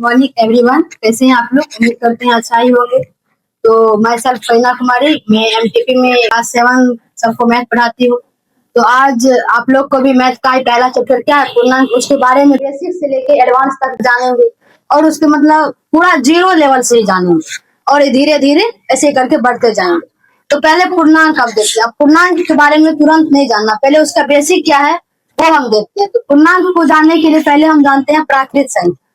Morning everyone, कैसे हैं आप लोग? उम्मीद करते हैं अच्छा ही होंगे। तो मैं सेल्फ फरीना कुमारी, मैं एमटीपी में क्लास 7 सबको मैथ पढ़ाती हूँ। तो आज आप लोग को भी मैथ का पहला चैप्टर क्या है पूर्णांक, उसके बारे में बेसिक से लेके एडवांस तक जानेंगे और उसके मतलब पूरा जीरो लेवल से ही जानेंगे और धीरे धीरे ऐसे करके बढ़ते जाएंगे। तो पहले पूर्णांक आप देखते हैं। अब पूर्णांक के बारे में तुरंत नहीं जानना, पहले उसका बेसिक क्या है वो हम देखते हैं। तो पूर्णांक को जानने के लिए पहले हम जानते हैं प्राकृत संख्या।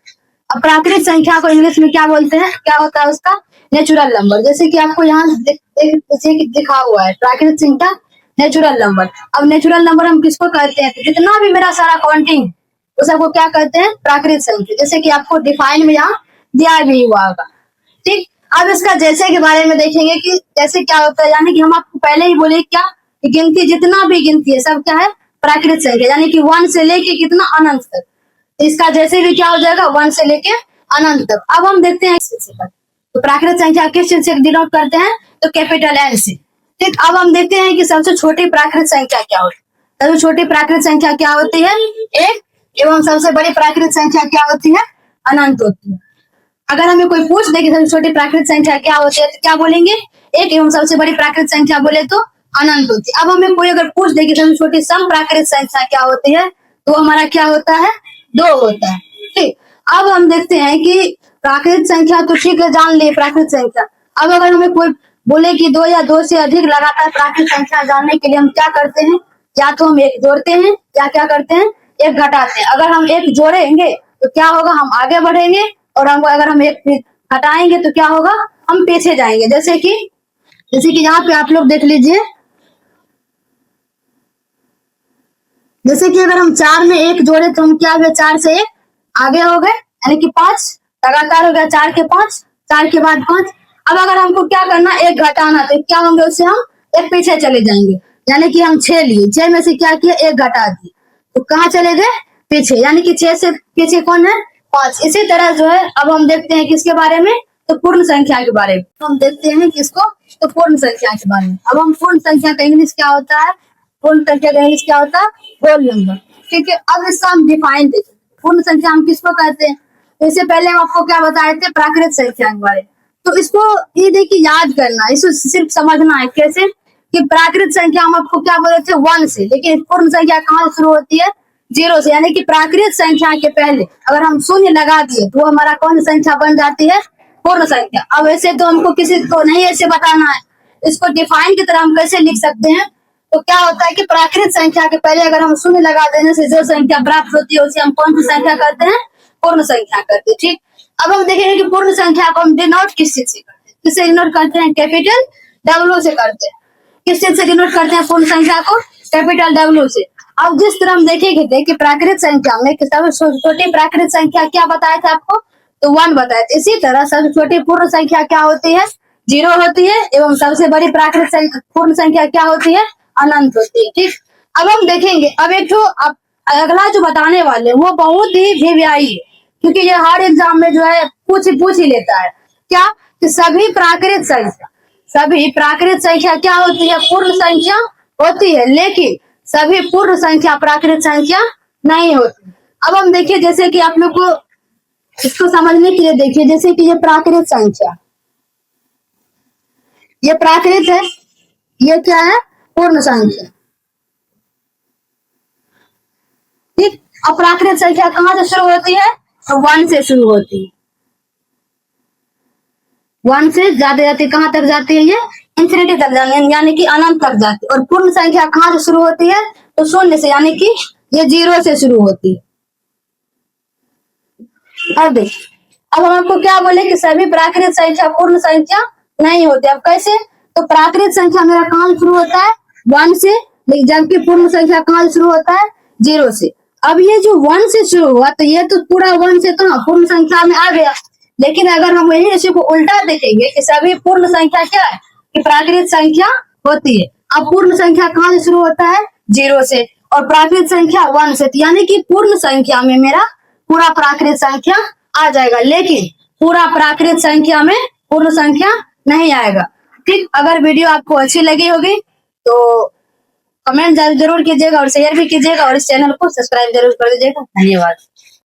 अब प्राकृत संख्या को इंग्लिश में क्या बोलते हैं, क्या होता है उसका? Natural number. जैसे कि आपको यहाँ जैसे कि दिखा हुआ है प्राकृत संख्या नेचुरल नंबर। अब नेचुरल नंबर हम किसको कहते हैं? जितना भी मेरा सारा काउंटिंग उस सबको क्या कहते हैं? प्राकृत संख्या। जैसे कि आपको डिफाइन में यहाँ दिया भी हुआ होगा। ठीक, अब इसका जैसे के बारे में देखेंगे कि जैसे क्या होता है, यानी कि हम आपको पहले ही बोले क्या कि गिनती, जितना भी गिनती है सब क्या है? प्राकृत संख्या, यानी कि 1 से लेके कितना अनंत तक। इसका जैसे भी क्या हो जाएगा? 1 से लेके अनंत तक। अब हम देखते हैं तो प्राकृत संख्या किस चीज से डिनोट करते हैं? तो कैपिटल एन से। ठीक, अब हम देखते हैं कि सबसे छोटी प्राकृत संख्या क्या होती है। सबसे छोटी प्राकृत संख्या क्या होती है? 1। एवं सबसे बड़ी प्राकृत संख्या क्या होती है? अनंत होती है। अगर हमें कोई पूछ दे कि सबसे छोटी प्राकृत संख्या क्या होती है तो क्या बोलेंगे? 1। एवं सबसे बड़ी प्राकृत संख्या बोले तो अनंत होती है। अब हमें कोई अगर पूछ दे कि सबसे छोटी सम प्राकृत संख्या क्या होती है तो हमारा क्या होता है? 2 होता है। ठीक, अब हम देखते हैं कि प्राकृत संख्या तो ठीक है, जान लिए प्राकृत संख्या। अब अगर हमें कोई बोले कि 2 या 2 से अधिक लगातार प्राकृत संख्या जानने के लिए हम क्या करते हैं? या तो हम 1 जोड़ते हैं या क्या करते हैं? 1 घटाते हैं। अगर हम 1 जोड़ेंगे तो क्या होगा? हम आगे बढ़ेंगे और हम अगर हम 1 घटाएंगे तो क्या होगा? हम पीछे जाएंगे। जैसे कि यहाँ पे आप लोग देख लीजिए, जैसे कि अगर हम 4 में 1 जोड़े तो हम क्या हुए? 4 से 1 आगे हो गए, यानी कि 5 लगातार हो गया। 4 के 5, 4 के बाद 5। अब अगर हमको क्या करना? 1 घटाना, तो क्या होंगे? उससे हम 1 पीछे चले जाएंगे, यानी कि हम 6 लिए, 6 में से क्या किया? 1 घटा दिए, तो कहाँ चले गए? पीछे, यानी कि 6 से पीछे कौन है? 5। इसी तरह जो है अब हम देखते हैं किसके बारे में? तो पूर्ण संख्या के बारे में। हम देखते हैं किसको? तो पूर्ण संख्या के बारे में। अब हम पूर्ण संख्या का इंग्लिश क्या होता है? पूर्ण संख्या का इंग्लिश क्या होता है? Whole number. ठीक है, अब इसका हम डिफाइन देखें। पूर्ण संख्या हम किसको कहते हैं? तो इससे पहले हम आपको क्या बताए थे? प्राकृत संख्या के बारे में। तो इसको ये देखिए याद करना, इसको सिर्फ समझना है कैसे कि प्राकृत संख्या हम आपको क्या बोले थे? 1 से, लेकिन पूर्ण संख्या कहाँ से शुरू होती है? 0 से। यानी कि प्राकृत संख्या के पहले अगर हम शून्य लगा दिए तो हमारा कौन सी संख्या बन जाती है? पूर्ण संख्या। अब ऐसे तो हमको किसी को नहीं ऐसे बताना है, इसको डिफाइन की तरह हम कैसे लिख सकते हैं? तो क्या होता है कि प्राकृत संख्या के पहले अगर हम शून्य लगा देने से जो संख्या प्राप्त होती है उसे हम कौन सी संख्या कहते हैं? पूर्ण संख्या कहते हैं। ठीक, अब हम देखेंगे कि पूर्ण संख्या को हम डिनोट किस चीज से करते हैं? किससे डिनोट करते हैं? कैपिटल डब्ल्यू से करते हैं। किस चीज से डिनोट करते हैं पूर्ण संख्या को? कैपिटल डब्ल्यू से। अब जिस तरह हम देखेंगे थे कि प्राकृत संख्या में सबसे छोटी प्राकृत संख्या क्या बताया था आपको? तो 1 बताया था। इसी तरह सबसे छोटी पूर्ण संख्या क्या होती है? 0 होती है। एवं सबसे बड़ी प्राकृत पूर्ण संख्या क्या होती है? अनंत होती है। ठीक, अब हम देखेंगे अब एक जो अगला जो बताने वाले वो बहुत ही भिव्यायी है, क्योंकि ये हर एग्जाम में जो है पूछ ही लेता है। क्या कि सभी प्राकृत संख्या क्या होती है? पूर्ण संख्या होती है, लेकिन सभी पूर्ण संख्या प्राकृत संख्या नहीं होती। अब हम देखिए, जैसे कि आप लोग को इसको समझने के लिए देखिए, जैसे कि ये प्राकृत संख्या, ये प्राकृत है, ये क्या है? पूर्ण संख्या। ठीक, अब प्राकृत संख्या कहाँ से शुरू होती है? तो 1 से शुरू होती है। 1 से ज्यादा जाती, कहाँ तक जाती है? ये इंफिनिटी तक जाती है, यानी कि अनंत तक जाती है। और पूर्ण संख्या कहाँ से शुरू होती है? तो 0 से, यानी कि ये 0 से शुरू होती है। अब हम आपको क्या बोले कि सभी प्राकृत संख्या पूर्ण संख्या नहीं होती। अब कैसे? तो प्राकृत संख्या मेरा कहाँ से शुरू होता है? 1 से, जबकि पूर्ण संख्या कहाँ से शुरू होता है? 0 से। अब ये जो 1 से शुरू हुआ तो ये तो पूरा 1 से तो पूर्ण संख्या में आ गया, लेकिन अगर हम वही राशि को उल्टा देखेंगे कि सभी पूर्ण संख्या क्या है? कि प्राकृत संख्या होती है। अब पूर्ण संख्या कहाँ से शुरू होता है? 0 से, और प्राकृत संख्या 1 से, यानी कि पूर्ण संख्या में मेरा पूरा प्राकृत संख्या आ जाएगा, लेकिन पूरा प्राकृत संख्या में पूर्ण संख्या नहीं आएगा। ठीक, अगर वीडियो आपको अच्छी लगी होगी तो कमेंट जरूर कीजिएगा और शेयर भी कीजिएगा और इस चैनल को सब्सक्राइब जरूर कर दीजिएगा। धन्यवाद।